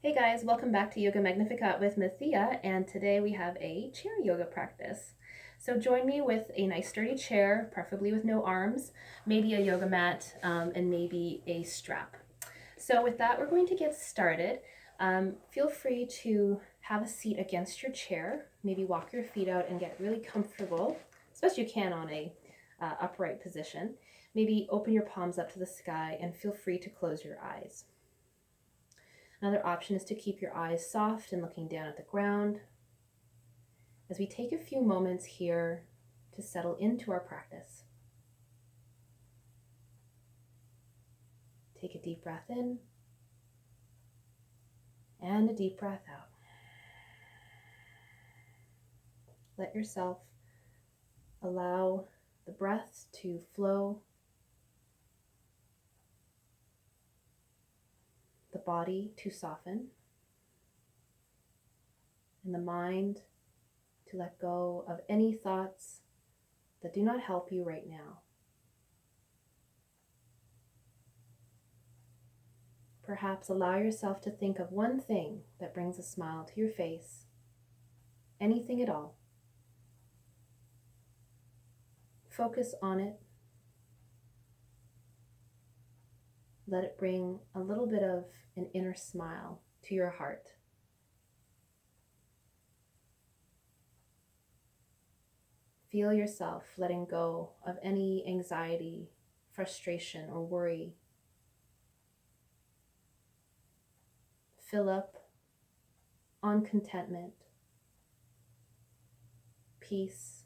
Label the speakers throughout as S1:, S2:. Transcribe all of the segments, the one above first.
S1: Hey guys, welcome back to Yoga Magnificat with Mathia, and today we have a chair yoga practice. So join me with a nice sturdy chair, preferably with no arms, maybe a yoga mat, and maybe a strap. So with that, we're going to get started. Feel free to have a seat against your chair, maybe walk your feet out and get really comfortable, as best you can on a upright position. Maybe open your palms up to the sky and feel free to close your eyes. Another option is to keep your eyes soft and looking down at the ground as we take a few moments here to settle into our practice. Take a deep breath in and a deep breath out. Let yourself allow the breath to flow, the body to soften, and the mind to let go of any thoughts that do not help you right now. Perhaps allow yourself to think of one thing that brings a smile to your face, anything at all. Focus on it. Let it bring a little bit of an inner smile to your heart. Feel yourself letting go of any anxiety, frustration, or worry. Fill up on contentment, peace,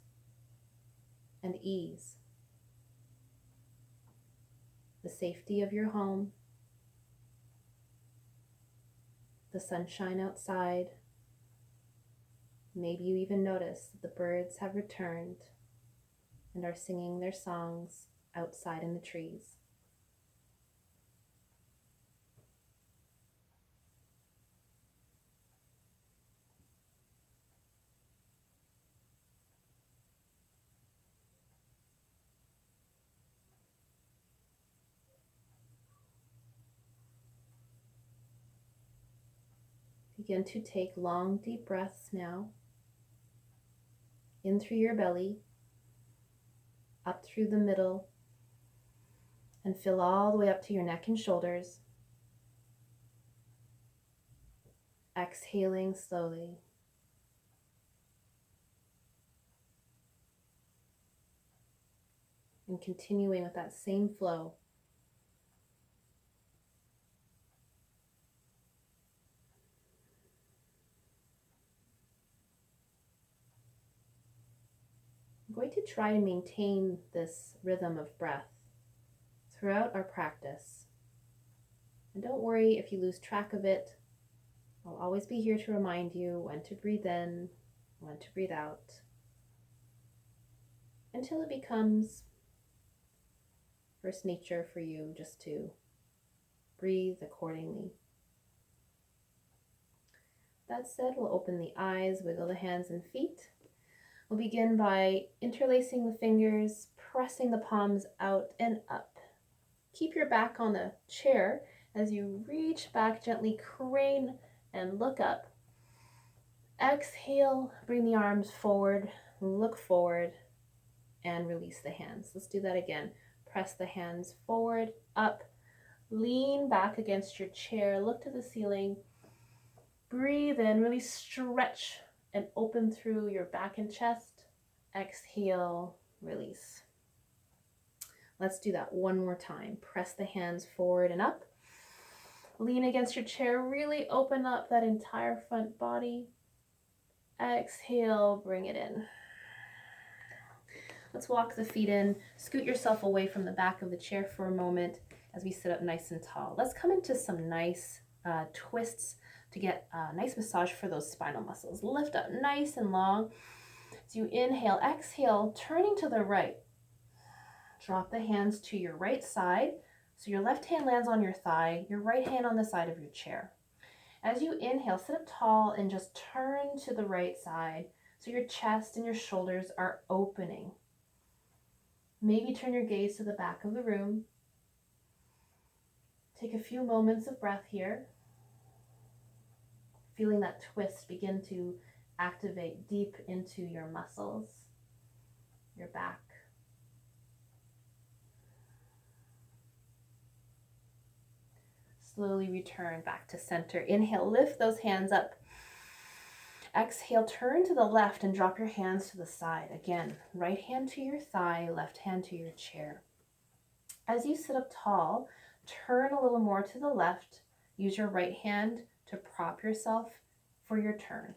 S1: and ease. The safety of your home, the sunshine outside. Maybe you even notice that the birds have returned and are singing their songs outside in the trees. Begin to take long, deep breaths now, in through your belly, up through the middle, and fill all the way up to your neck and shoulders. Exhaling slowly. And continuing with that same flow. I'm going to try to maintain this rhythm of breath throughout our practice. And don't worry if you lose track of it. I'll always be here to remind you when to breathe in, when to breathe out, until it becomes first nature for you just to breathe accordingly. That said, we'll open the eyes, wiggle the hands and feet. We'll begin by interlacing the fingers, pressing the palms out and up. Keep your back on the chair as you reach back, gently crane and look up. Exhale, bring the arms forward, look forward, and release the hands. Let's do that again. Press the hands forward, up, lean back against your chair, look to the ceiling, breathe in, really stretch and open through your back and chest. Exhale, release. Let's do that one more time. Press the hands forward and up. Lean against your chair, really open up that entire front body. Exhale, bring it in. Let's walk the feet in, scoot yourself away from the back of the chair for a moment as we sit up nice and tall. Let's come into some nice twists to get a nice massage for those spinal muscles. Lift up nice and long. As you inhale, exhale, turning to the right. Drop the hands to your right side. So your left hand lands on your thigh, your right hand on the side of your chair. As you inhale, sit up tall and just turn to the right side so your chest and your shoulders are opening. Maybe turn your gaze to the back of the room. Take a few moments of breath here. feeling that twist begin to activate deep into your muscles, your back. Slowly return back to center. Inhale, lift those hands up. Exhale, turn to the left and drop your hands to the side. Again, right hand to your thigh, left hand to your chair. As you sit up tall, turn a little more to the left. Use your right hand to prop yourself for your turn.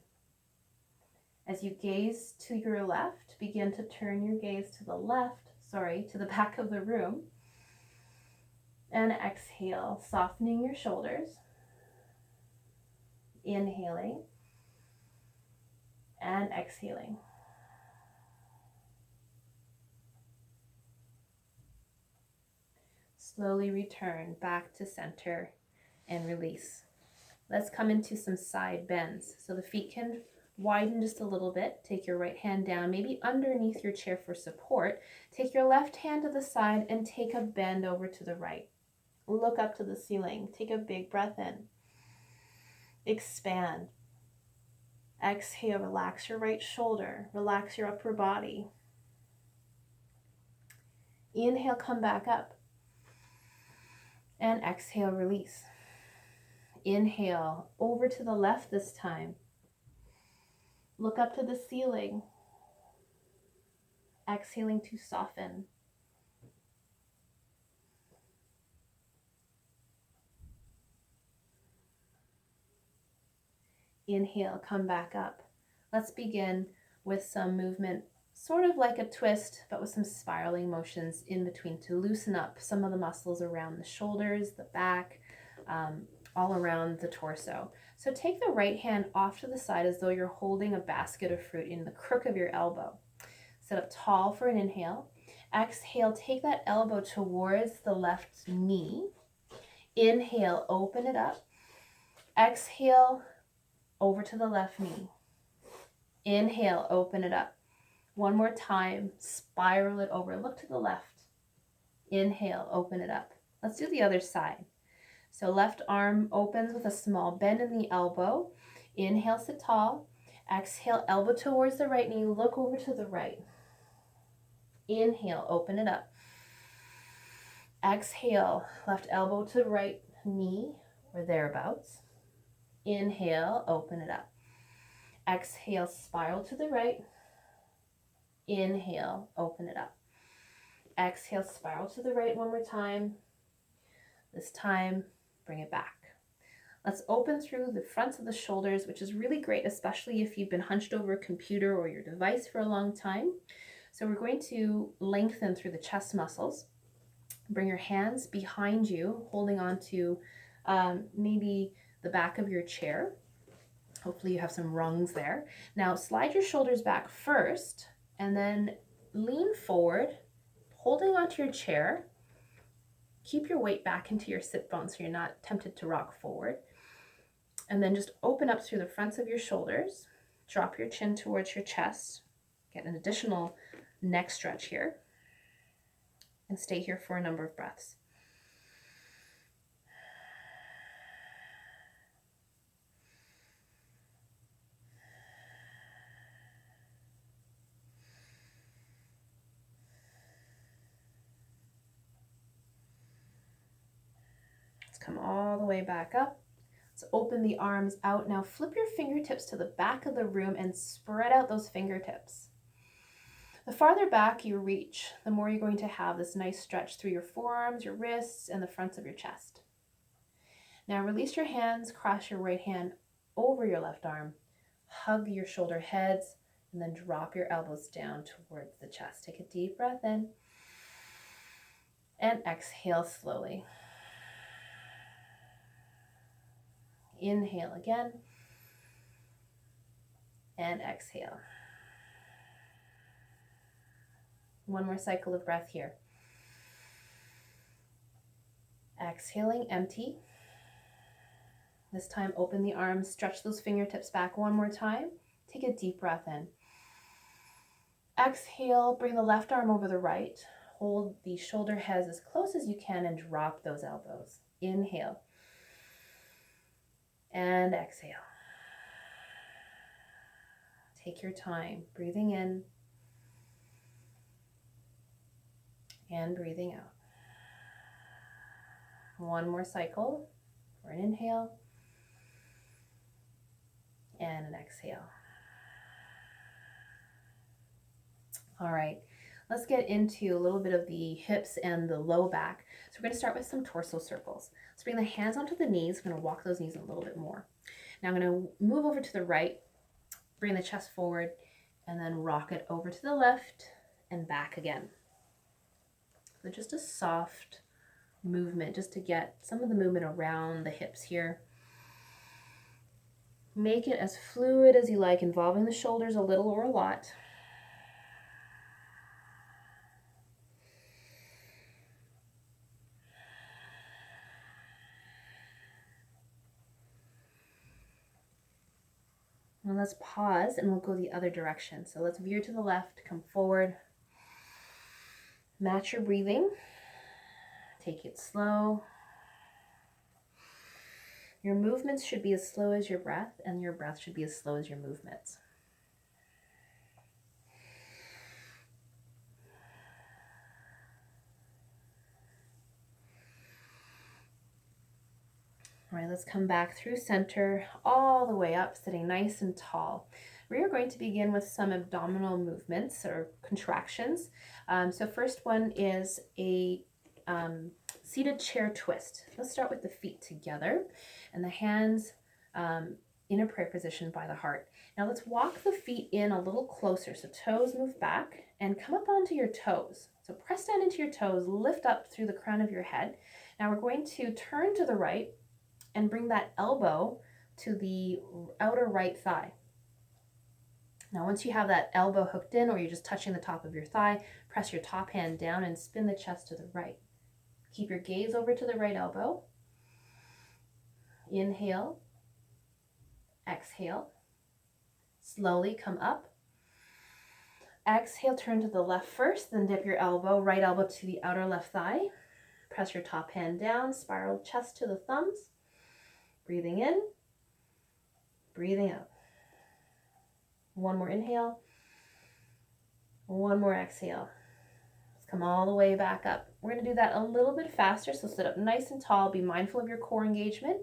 S1: As you gaze to your left, begin to turn your gaze to the back of the room. And exhale, softening your shoulders. Inhaling and exhaling. Slowly return back to center and release. Let's come into some side bends. So the feet can widen just a little bit. Take your right hand down, maybe underneath your chair for support. Take your left hand to the side and take a bend over to the right. Look up to the ceiling. Take a big breath in. Expand. Exhale, relax your right shoulder. Relax your upper body. Inhale, come back up. And exhale, release. Inhale, over to the left this time. Look up to the ceiling. Exhaling to soften. Inhale, come back up. Let's begin with some movement, sort of like a twist, but with some spiraling motions in between to loosen up some of the muscles around the shoulders, the back, all around the torso. So take the right hand off to the side as though you're holding a basket of fruit in the crook of your elbow. Sit up tall for an inhale. Exhale, take that elbow towards the left knee. Inhale, open it up. Exhale, over to the left knee. Inhale, open it up. One more time, spiral it over. Look to the left. Inhale, open it up. Let's do the other side. So left arm opens with a small bend in the elbow. Inhale, sit tall. Exhale, elbow towards the right knee. Look over to the right. Inhale, open it up. Exhale, left elbow to right knee or thereabouts. Inhale, open it up. Exhale, spiral to the right. Inhale, open it up. Exhale, spiral to the right one more time. This time, bring it back. Let's open through the fronts of the shoulders, which is really great, especially if you've been hunched over a computer or your device for a long time. So we're going to lengthen through the chest muscles. Bring your hands behind you, holding on to maybe the back of your chair. Hopefully you have some rungs there. Now slide your shoulders back first and then lean forward, holding onto your chair. Keep your weight back into your sit bone so you're not tempted to rock forward. And then just open up through the fronts of your shoulders. Drop your chin towards your chest. Get an additional neck stretch here. And stay here for a number of breaths. Let's come all the way back up. Let's open the arms out. Now flip your fingertips to the back of the room and spread out those fingertips. The farther back you reach, the more you're going to have this nice stretch through your forearms, your wrists, and the fronts of your chest. Now release your hands, cross your right hand over your left arm, hug your shoulder heads, and then drop your elbows down towards the chest. Take a deep breath in and exhale slowly. Inhale again and exhale. One more cycle of breath here. Exhaling, empty. This time, open the arms, stretch those fingertips back one more time. Take a deep breath in. Exhale, bring the left arm over the right. Hold the shoulder heads as close as you can and drop those elbows. Inhale. And exhale. Take your time, breathing in and breathing out. One more cycle for an inhale and an exhale. All right, let's get into a little bit of the hips and the low back. So we're going to start with some torso circles. Let's bring the hands onto the knees. I'm going to walk those knees a little bit more. Now I'm going to move over to the right, bring the chest forward, and then rock it over to the left and back again. So just a soft movement just to get some of the movement around the hips here. Make it as fluid as you like, involving the shoulders a little or a lot. And let's pause and we'll go the other direction. So let's veer to the left, come forward. Match your breathing. Take it slow. Your movements should be as slow as your breath, and your breath should be as slow as your movements. All right, let's come back through center, all the way up, sitting nice and tall. We are going to begin with some abdominal movements or contractions. So first one is a seated chair twist. Let's start with the feet together and the hands in a prayer position by the heart. Now let's walk the feet in a little closer. So toes move back and come up onto your toes. So press down into your toes, lift up through the crown of your head. Now we're going to turn to the right and bring that elbow to the outer right thigh. Now once you have that elbow hooked in, or you're just touching the top of your thigh, press your top hand down and spin the chest to the right. Keep your gaze over to the right elbow. Inhale, exhale. Slowly come up. Exhale, turn to the left first, then dip your elbow, right elbow to the outer left thigh. Press your top hand down, spiral chest to the thumbs. Breathing in, breathing out. One more inhale, one more exhale. Let's come all the way back up. We're going to do that a little bit faster, so sit up nice and tall. Be mindful of your core engagement.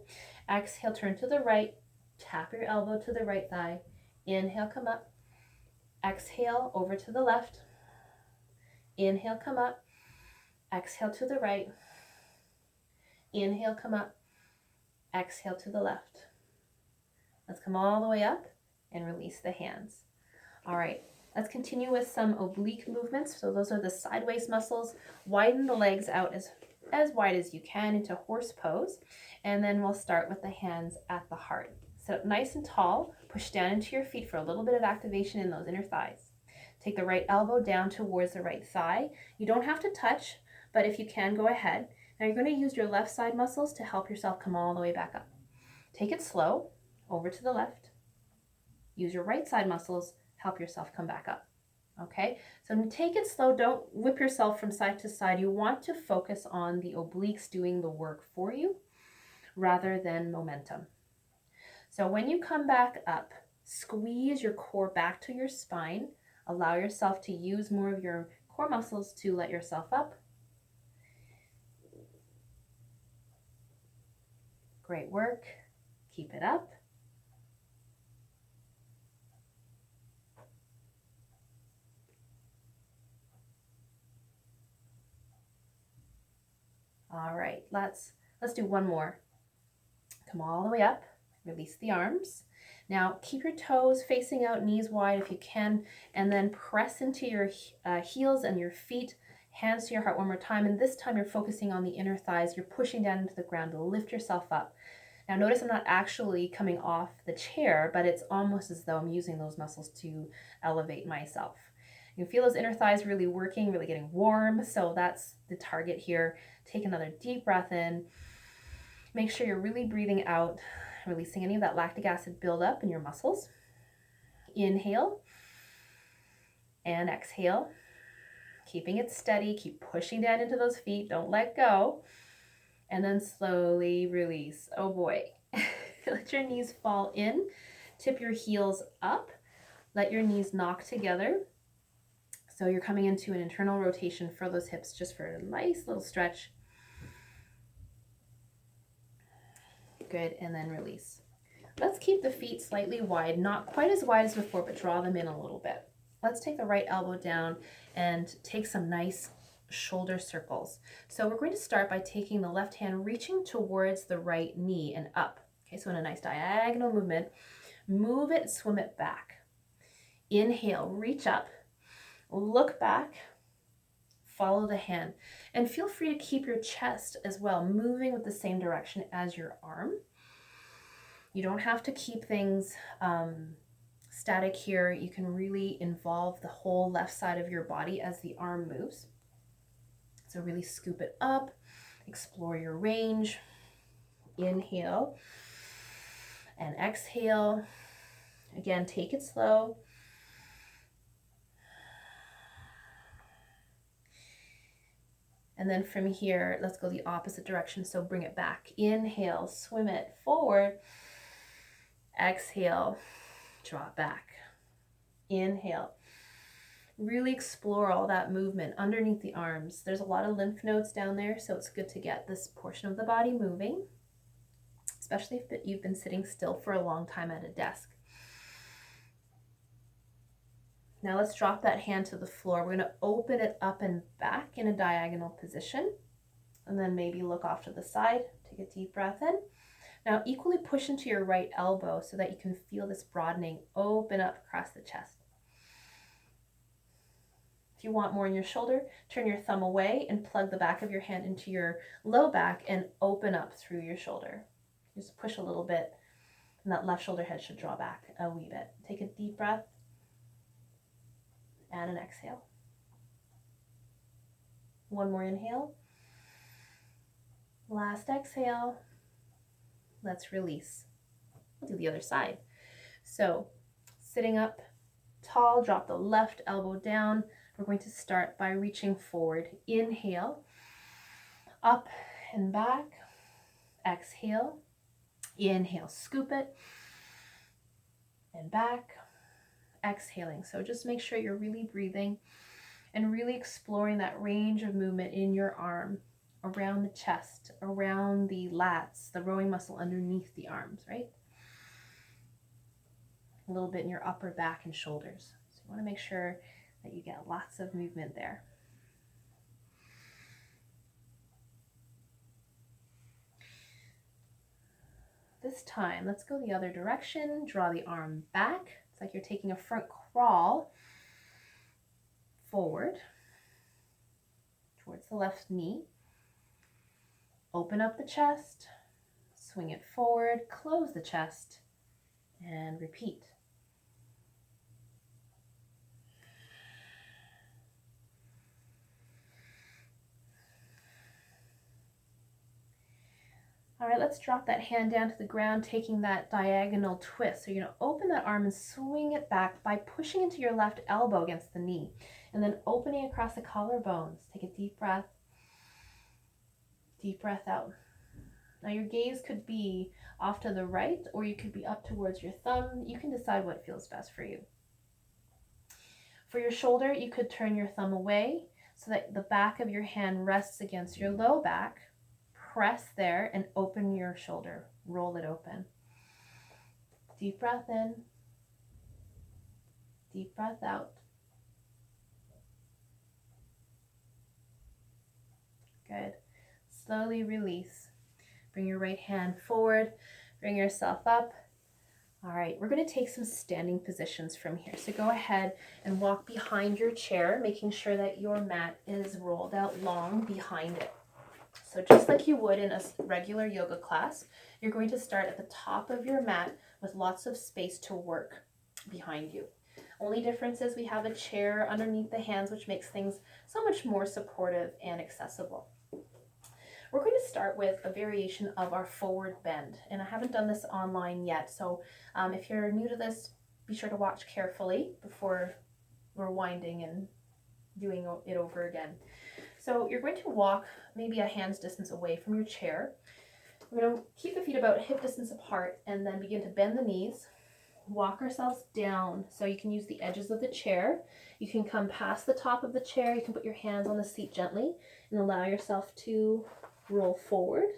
S1: Exhale, turn to the right. Tap your elbow to the right thigh. Inhale, come up. Exhale, over to the left. Inhale, come up. Exhale to the right. Inhale, come up. Exhale to the left. Let's come all the way up and release the hands. All right, let's continue with some oblique movements. So those are the side waist muscles. Widen the legs out as wide as you can into horse pose. And then we'll start with the hands at the heart. Sit up nice and tall. Push down into your feet for a little bit of activation in those inner thighs. Take the right elbow down towards the right thigh. You don't have to touch, but if you can, go ahead. Now you're going to use your left side muscles to help yourself come all the way back up. Take it slow, over to the left. Use your right side muscles, help yourself come back up. Okay, so take it slow, don't whip yourself from side to side. You want to focus on the obliques doing the work for you rather than momentum. So when you come back up, squeeze your core back to your spine. Allow yourself to use more of your core muscles to let yourself up. Great work. Keep it up. All right, let's do one more. Come all the way up, release the arms. Now keep your toes facing out, knees wide if you can, and then press into your heels and your feet, hands to your heart one more time. And this time you're focusing on the inner thighs. You're pushing down into the ground to lift yourself up. Now notice I'm not actually coming off the chair, but it's almost as though I'm using those muscles to elevate myself. You can feel those inner thighs really working, really getting warm. So that's the target here. Take another deep breath in. Make sure you're really breathing out, releasing any of that lactic acid buildup in your muscles. Inhale and exhale. Keeping it steady. Keep pushing down into those feet. Don't let go. And then slowly release. Oh boy. Let your knees fall in. Tip your heels up. Let your knees knock together. So you're coming into an internal rotation for those hips just for a nice little stretch. Good, and then release. Let's keep the feet slightly wide, not quite as wide as before, but draw them in a little bit. Let's take the right elbow down and take some nice shoulder circles. So we're going to start by taking the left hand, reaching towards the right knee and up. Okay, so in a nice diagonal movement, move it, swim it back. Inhale, reach up, look back, follow the hand, and feel free to keep your chest as well, moving with the same direction as your arm. You don't have to keep things static here. You can really involve the whole left side of your body as the arm moves. So really scoop it up, explore your range. Inhale and exhale. Again, take it slow. And then from here, let's go the opposite direction. So bring it back. Inhale, swim it forward. Exhale, draw it back. Inhale. Really explore all that movement underneath the arms. There's a lot of lymph nodes down there, so it's good to get this portion of the body moving, especially if you've been sitting still for a long time at a desk. Now let's drop that hand to the floor. We're going to open it up and back in a diagonal position, and then maybe look off to the side. Take a deep breath in. Now equally push into your right elbow so that you can feel this broadening. Open up across the chest. If you want more in your shoulder, turn your thumb away and plug the back of your hand into your low back and open up through your shoulder. Just push a little bit, and that left shoulder head should draw back a wee bit. Take a deep breath and an exhale. One more inhale. Last exhale. Let's release. We'll do the other side. So sitting up tall, drop the left elbow down. We're going to start by reaching forward. Inhale, up and back. Exhale. Inhale, scoop it, and back. Exhaling. So just make sure you're really breathing and really exploring that range of movement in your arm, around the chest, around the lats, the rowing muscle underneath the arms, right? A little bit in your upper back and shoulders. So you want to make sure that you get lots of movement there. This time, let's go the other direction. Draw the arm back. It's like you're taking a front crawl forward towards the left knee. Open up the chest, swing it forward, close the chest, and repeat. All right, let's drop that hand down to the ground, taking that diagonal twist. So you're going to open that arm and swing it back by pushing into your left elbow against the knee, and then opening across the collarbones. Take a deep breath out. Now your gaze could be off to the right, or you could be up towards your thumb. You can decide what feels best for you. For your shoulder, you could turn your thumb away so that the back of your hand rests against your low back. Press there and open your shoulder. Roll it open. Deep breath in. Deep breath out. Good. Slowly release. Bring your right hand forward. Bring yourself up. All right, we're going to take some standing positions from here. So go ahead and walk behind your chair, making sure that your mat is rolled out long behind it. So just like you would in a regular yoga class, you're going to start at the top of your mat with lots of space to work behind you. Only difference is we have a chair underneath the hands, which makes things so much more supportive and accessible. We're going to start with a variation of our forward bend, and I haven't done this online yet, so if you're new to this, be sure to watch carefully before we're winding and doing it over again. So you're going to walk maybe a hand's distance away from your chair. We're going to keep the feet about hip distance apart and then begin to bend the knees, walk ourselves down. So you can use the edges of the chair. You can come past the top of the chair. You can put your hands on the seat gently and allow yourself to roll forward,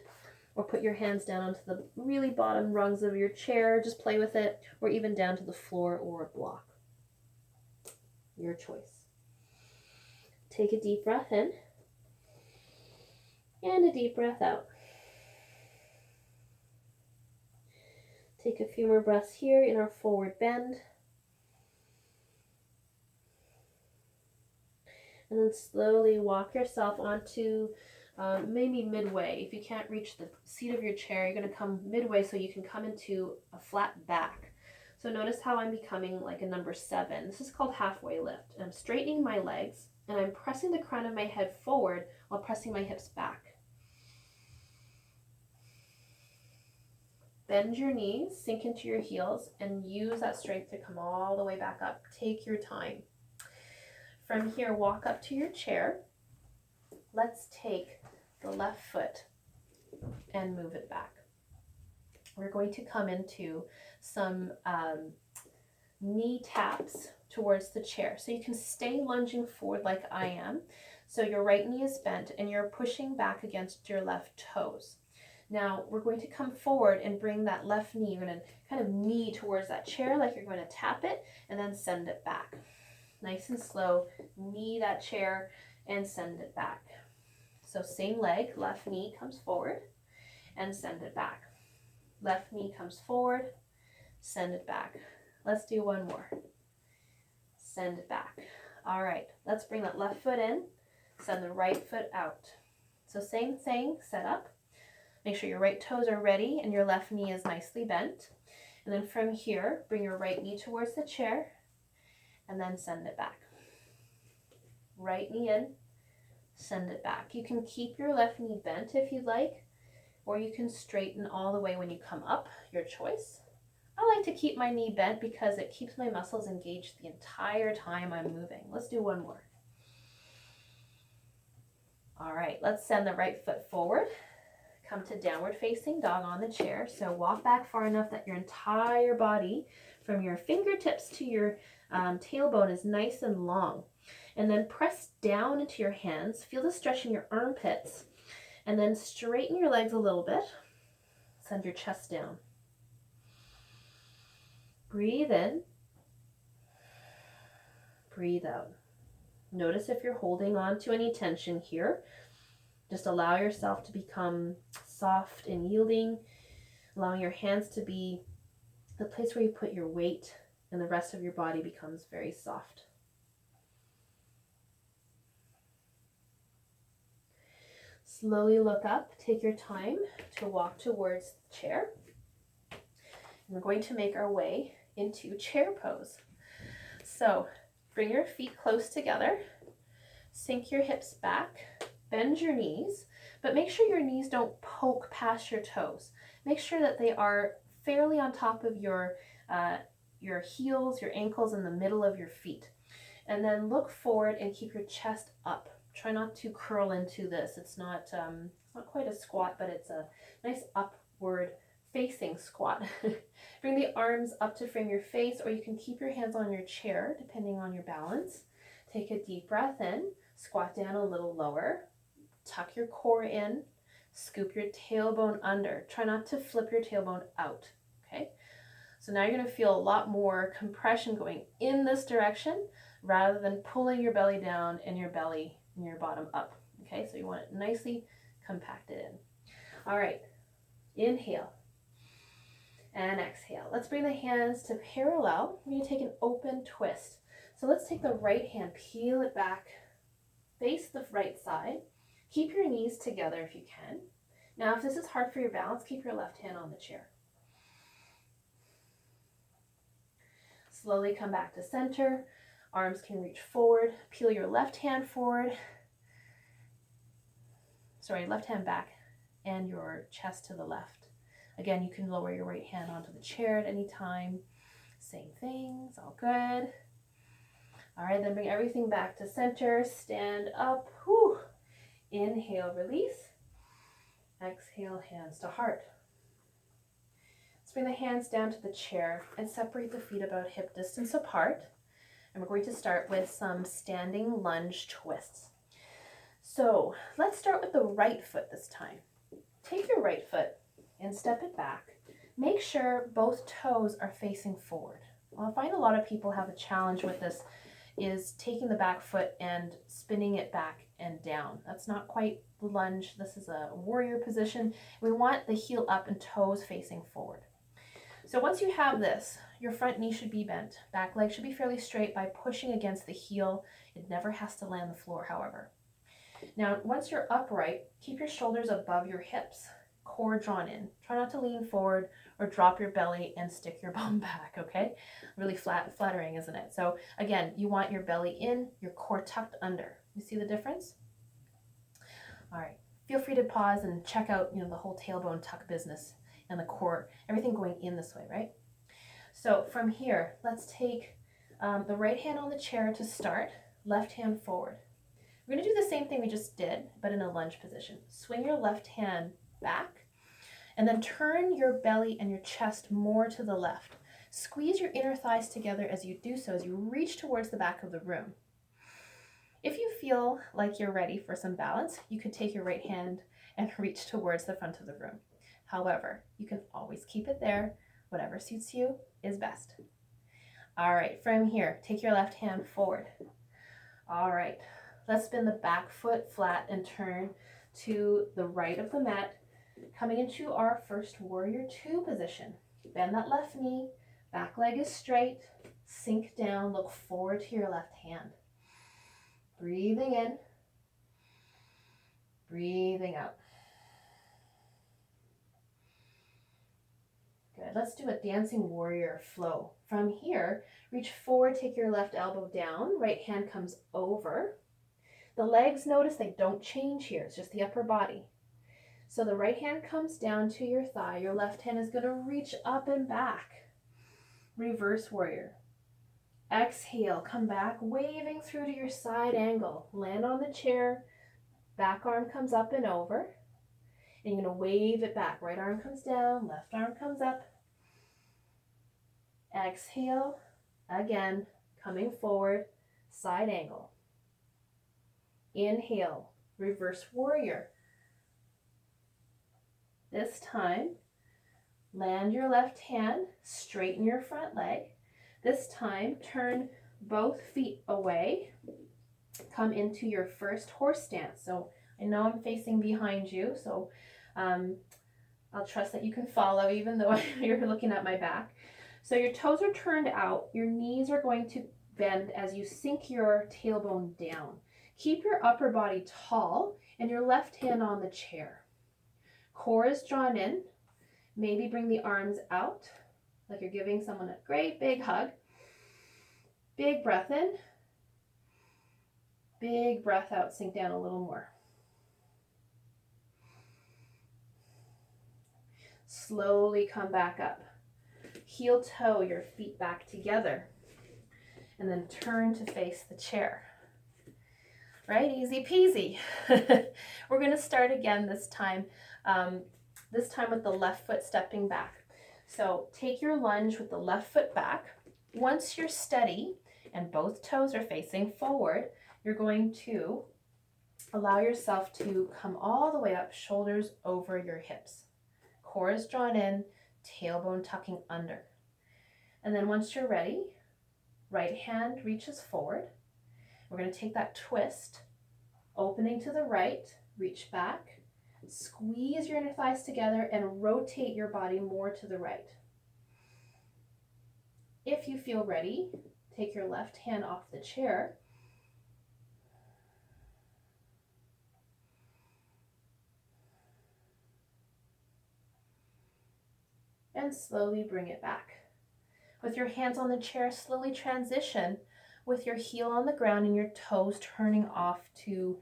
S1: or put your hands down onto the really bottom rungs of your chair. Just play with it, or even down to the floor or a block. Your choice. Take a deep breath in and a deep breath out. Take a few more breaths here in our forward bend. And then slowly walk yourself onto maybe midway. If you can't reach the seat of your chair, you're going to come midway so you can come into a flat back. So notice how I'm becoming like a number 7. This is called halfway lift. I'm straightening my legs and I'm pressing the crown of my head forward while pressing my hips back. Bend your knees, sink into your heels, and use that strength to come all the way back up. Take your time. From here, walk up to your chair. Let's take the left foot and move it back. We're going to come into some knee taps towards the chair. So you can stay lunging forward like I am. So your right knee is bent and you're pushing back against your left toes. Now we're going to come forward and bring that left knee, you're going to kind of knee towards that chair like you're going to tap it and then send it back. Nice and slow, knee that chair and send it back. So same leg, left knee comes forward and send it back. Left knee comes forward, send it back. Let's do one more. Send it back. All right, let's bring that left foot in, send the right foot out. So same thing, set up. Make sure your right toes are ready and your left knee is nicely bent. And then from here, bring your right knee towards the chair and then send it back. Right knee in, send it back. You can keep your left knee bent if you'd like, or you can straighten all the way when you come up, your choice. I like to keep my knee bent because it keeps my muscles engaged the entire time I'm moving. Let's do one more. All right, let's send the right foot forward. Come to downward facing dog on the chair. So walk back far enough that your entire body, from your fingertips to your tailbone, is nice and long. And then press down into your hands. Feel the stretch in your armpits. And then straighten your legs a little bit. Send your chest down. Breathe in. Breathe out. Notice if you're holding on to any tension here. Just allow yourself to become soft and yielding, allowing your hands to be the place where you put your weight, and the rest of your body becomes very soft. Slowly look up, take your time to walk towards the chair. And we're going to make our way into chair pose. So bring your feet close together, sink your hips back, bend your knees, but make sure your knees don't poke past your toes. Make sure that they are fairly on top of your heels, your ankles, in the middle of your feet. And then look forward and keep your chest up. Try not to curl into this. It's not quite a squat, but it's a nice upward facing squat. Bring the arms up to frame your face, or you can keep your hands on your chair depending on your balance. Take a deep breath in, squat down a little lower. Tuck your core in, scoop your tailbone under. Try not to flip your tailbone out, okay? So now you're going to feel a lot more compression going in this direction rather than pulling your belly down and your belly and your bottom up, okay? So you want it nicely compacted in. All right, inhale and exhale. Let's bring the hands to parallel. We're going to take an open twist. So let's take the right hand, peel it back, face the right side. Keep your knees together if you can. Now, if this is hard for your balance, keep your left hand on the chair. Slowly come back to center. Arms can reach forward. Peel your left hand forward. Left hand back, and your chest to the left. Again, you can lower your right hand onto the chair at any time. Same thing, it's all good. All right, then bring everything back to center. Stand up. Whew. Inhale, release. Exhale, hands to heart. Let's bring the hands down to the chair and separate the feet about hip distance apart. And we're going to start with some standing lunge twists. So let's start with the right foot this time. Take your right foot and step it back. Make sure both toes are facing forward. Well, I find a lot of people have a challenge with this is taking the back foot and spinning it back and down. That's not quite the lunge. This is a warrior position. We want the heel up and toes facing forward. So once you have this, your front knee should be bent. Back leg should be fairly straight by pushing against the heel. It never has to land the floor, however. Now, once you're upright, keep your shoulders above your hips, core drawn in. Try not to lean forward or drop your belly and stick your bum back, okay? Really flattering, isn't it? So again, you want your belly in, your core tucked under. You see the difference? All right, feel free to pause and check out, the whole tailbone tuck business and the core, everything going in this way, right? So from here, let's take the right hand on the chair to start, left hand forward. We're going to do the same thing we just did, but in a lunge position. Swing your left hand back, and then turn your belly and your chest more to the left. Squeeze your inner thighs together as you do so, as you reach towards the back of the room. If you feel like you're ready for some balance, you could take your right hand and reach towards the front of the room. However, you can always keep it there. Whatever suits you is best. All right, from here, take your left hand forward. All right. Let's spin the back foot flat and turn to the right of the mat, coming into our first warrior two position. Bend that left knee, back leg is straight, sink down, look forward to your left hand. Breathing in, breathing out. Good, let's do a dancing warrior flow. From here, reach forward, take your left elbow down, right hand comes over. The legs, notice they don't change here. It's just the upper body. So the right hand comes down to your thigh. Your left hand is going to reach up and back. Reverse warrior. Exhale, come back, waving through to your side angle. Land on the chair. Back arm comes up and over. And you're going to wave it back. Right arm comes down, left arm comes up. Exhale, again, coming forward, side angle. Inhale, reverse warrior. This time, land your left hand, straighten your front leg. This time, turn both feet away. Come into your first horse stance. So I know I'm facing behind you, so I'll trust that you can follow even though you're looking at my back. So your toes are turned out, your knees are going to bend as you sink your tailbone down. Keep your upper body tall and your left hand on the chair. Core is drawn in. Maybe bring the arms out like you're giving someone a great big hug. Big breath in. Big breath out. Sink down a little more. Slowly come back up. Heel toe your feet back together. And then turn to face the chair. Right, easy peasy. We're going to start again this time with the left foot stepping back. So take your lunge with the left foot back. Once you're steady and both toes are facing forward, you're going to allow yourself to come all the way up, shoulders over your hips. Core is drawn in, tailbone tucking under. And then once you're ready, right hand reaches forward. We're going to take that twist, opening to the right, reach back, squeeze your inner thighs together and rotate your body more to the right. If you feel ready, take your left hand off the chair. And slowly bring it back. With your hands on the chair, slowly transition with your heel on the ground and your toes turning off to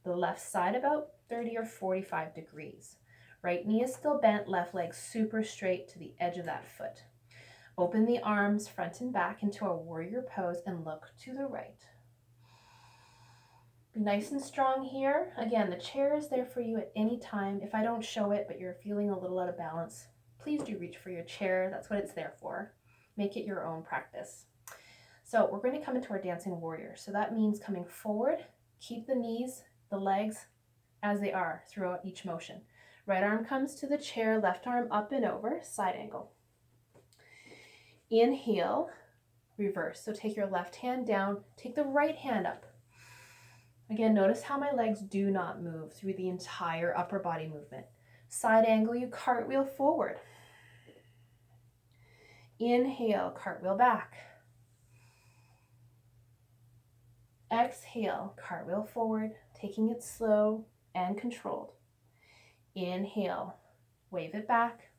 S1: the left side about 30 or 45 degrees. Right knee is still bent, left leg super straight to the edge of that foot. Open the arms front and back into a warrior pose and look to the right. Be nice and strong here. Again, the chair is there for you at any time. If I don't show it, but you're feeling a little out of balance, please do reach for your chair. That's what it's there for. Make it your own practice. So we're going to come into our dancing warrior. So that means coming forward, keep the knees, the legs as they are throughout each motion. Right arm comes to the chair, left arm up and over, side angle. Inhale, reverse. So take your left hand down, take the right hand up. Again, notice how my legs do not move through the entire upper body movement. Side angle, you cartwheel forward. Inhale, cartwheel back. Exhale, cartwheel forward, taking it slow and controlled. Inhale, wave it back.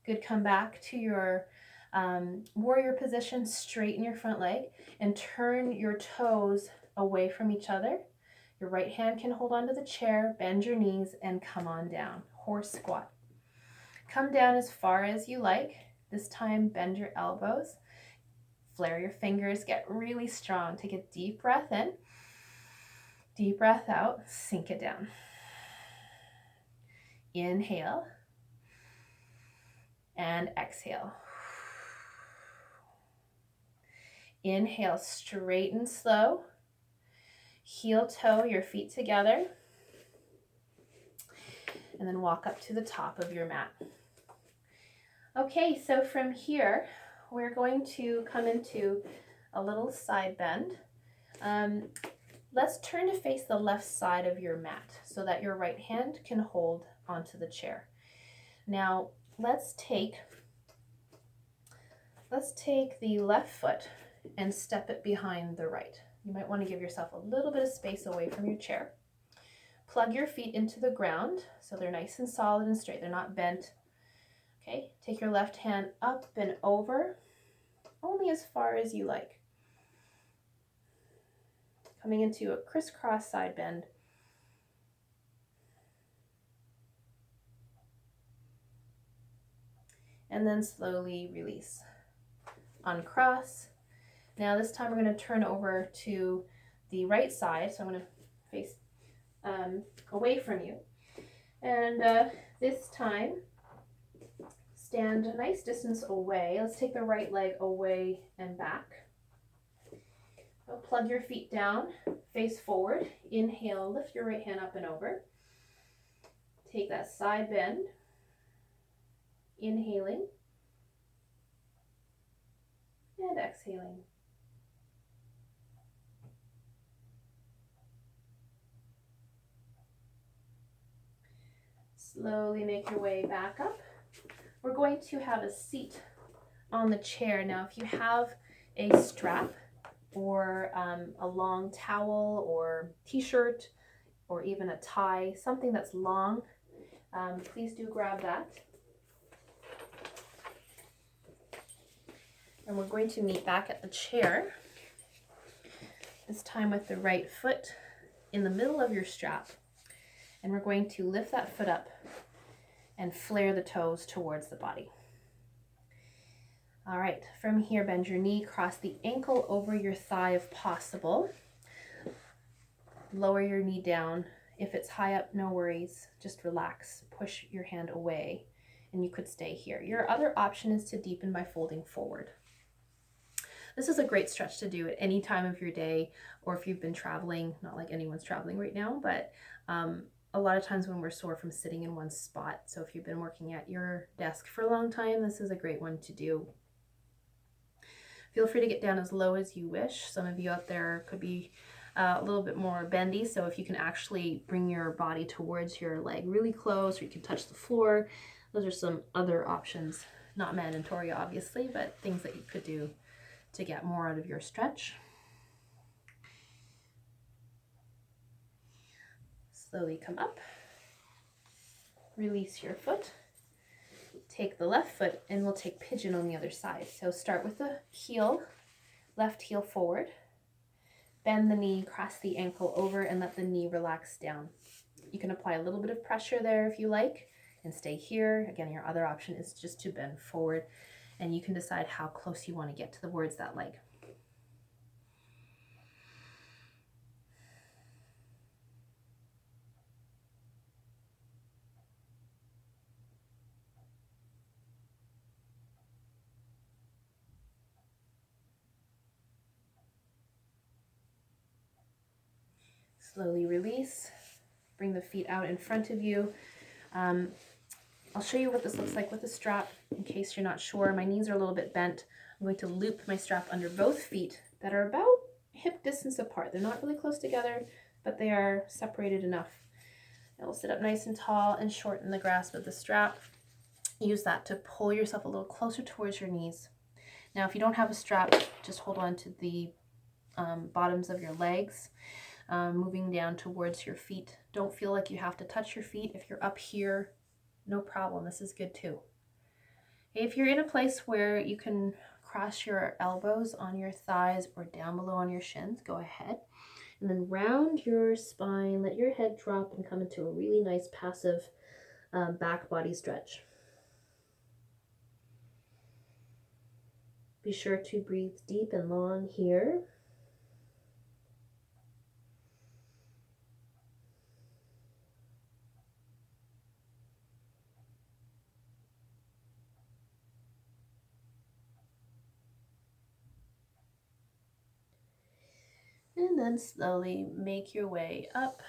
S1: Good, come back to your warrior position, straighten your front leg and turn your toes away from each other. Your right hand can hold onto the chair, bend your knees and come on down. Horse squat. Come down as far as you like. This time bend your elbows, flare your fingers, get really strong. Take a deep breath in, deep breath out, sink it down. Inhale and exhale. Inhale, straighten slow. Heel toe your feet together. And then walk up to the top of your mat. Okay, so from here, we're going to come into a little side bend. Let's turn to face the left side of your mat so that your right hand can hold onto the chair. Now, let's take the left foot and step it behind the right. You might want to give yourself a little bit of space away from your chair. Plug your feet into the ground so they're nice and solid and straight. They're not bent. Okay, take your left hand up and over, only as far as you like. Coming into a crisscross side bend. And then slowly release. Uncross. Now this time we're going to turn over to the right side. So I'm going to face away from you. And this time, stand a nice distance away. Let's take the right leg away and back. So plug your feet down, face forward. Inhale, lift your right hand up and over. Take that side bend. Inhaling. And exhaling. Slowly make your way back up. We're going to have a seat on the chair. Now, if you have a strap or a long towel or t-shirt or even a tie, something that's long, please do grab that. And we're going to meet back at the chair, this time with the right foot in the middle of your strap. And we're going to lift that foot up and flare the toes towards the body. All right, from here, bend your knee, cross the ankle over your thigh if possible. Lower your knee down. If it's high up, no worries, just relax. Push your hand away and you could stay here. Your other option is to deepen by folding forward. This is a great stretch to do at any time of your day, or if you've been traveling, not like anyone's traveling right now, but a lot of times when we're sore from sitting in one spot. So if you've been working at your desk for a long time, this is a great one to do. Feel free to get down as low as you wish. Some of you out there could be a little bit more bendy, so if you can actually bring your body towards your leg really close, or you can touch the floor, those are some other options. Not mandatory, obviously, but things that you could do to get more out of your stretch. Slowly come up, release your foot, take the left foot, and we'll take pigeon on the other side. So start with the heel, left heel forward, bend the knee, cross the ankle over, and let the knee relax down. You can apply a little bit of pressure there if you like, and stay here. Again, your other option is just to bend forward, and you can decide how close you want to get towards that leg. Slowly release. Bring the feet out in front of you. I'll show you what this looks like with the strap in case you're not sure. My knees are a little bit bent. I'm going to loop my strap under both feet that are about hip distance apart. They're not really close together, but they are separated enough. And we'll sit up nice and tall and shorten the grasp of the strap. Use that to pull yourself a little closer towards your knees. Now, if you don't have a strap, just hold on to the bottoms of your legs, moving down towards your feet. Don't feel like you have to touch your feet. If you're up here, no problem. This is good too. If you're in a place where you can cross your elbows on your thighs or down below on your shins, go ahead. And then round your spine, let your head drop and come into a really nice passive back body stretch. Be sure to breathe deep and long here. And then slowly make your way up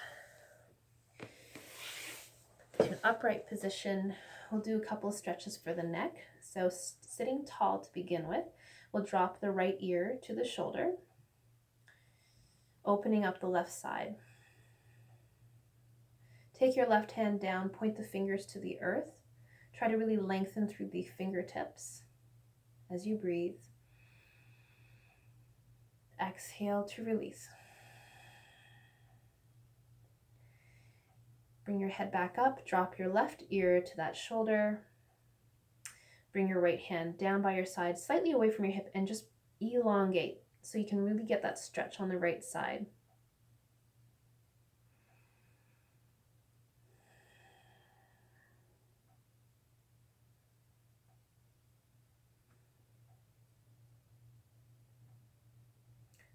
S1: to an upright position. We'll do a couple of stretches for the neck. So sitting tall to begin with, we'll drop the right ear to the shoulder, opening up the left side. Take your left hand down, point the fingers to the earth. Try to really lengthen through the fingertips as you breathe. Exhale to release. Bring your head back up, drop your left ear to that shoulder. Bring your right hand down by your side, slightly away from your hip, and just elongate so you can really get that stretch on the right side.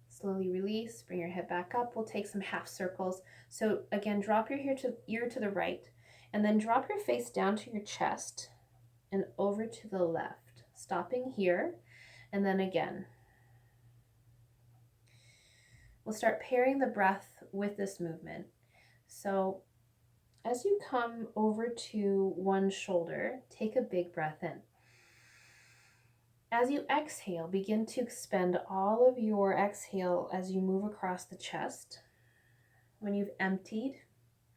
S1: Slowly release, bring your head back up. We'll take some half circles. So again, drop your ear to the right, and then drop your face down to your chest and over to the left, stopping here, and then again. We'll start pairing the breath with this movement. So as you come over to one shoulder, take a big breath in. As you exhale, begin to expend all of your exhale as you move across the chest. When you've emptied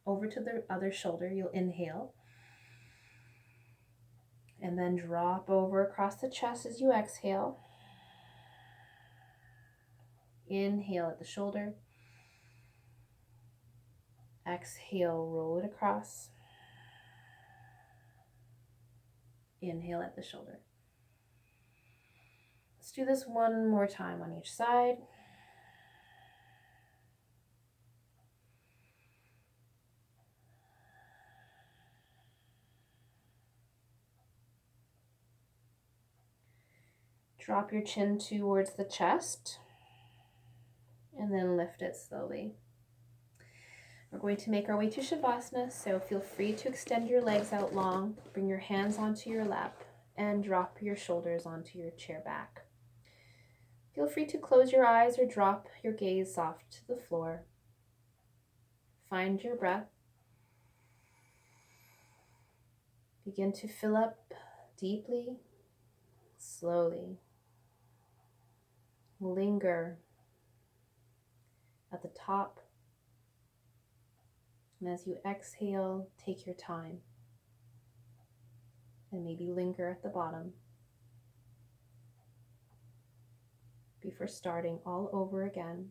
S1: over to the other shoulder, you'll inhale. And then drop over across the chest as you exhale. Inhale at the shoulder. Exhale, roll it across. Inhale at the shoulder. Let's do this one more time on each side. Drop your chin towards the chest and then lift it slowly. We're going to make our way to Shavasana, so feel free to extend your legs out long, bring your hands onto your lap, and drop your shoulders onto your chair back. Feel free to close your eyes or drop your gaze soft to the floor. Find your breath. Begin to fill up deeply, slowly. Linger at the top. And as you exhale, take your time. And maybe linger at the bottom before starting all over again.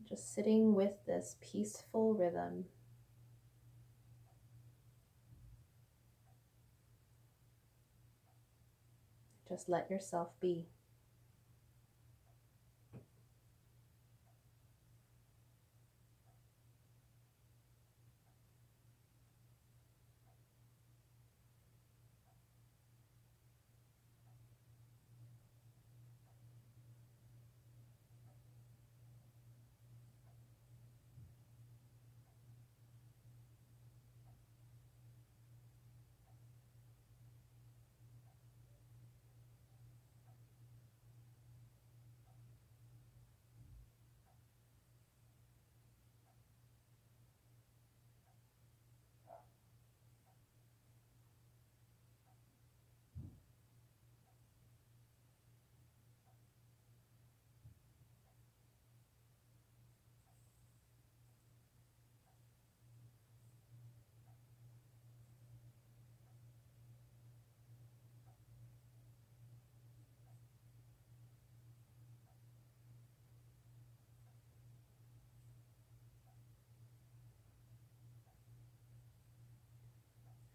S1: Just sitting with this peaceful rhythm. Just let yourself be.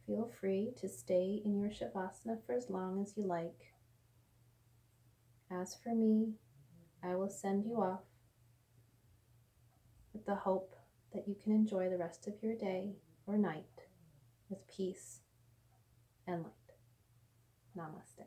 S1: Feel free to stay in your Shavasana for as long as you like. As for me, I will send you off with the hope that you can enjoy the rest of your day or night with peace and light. Namaste.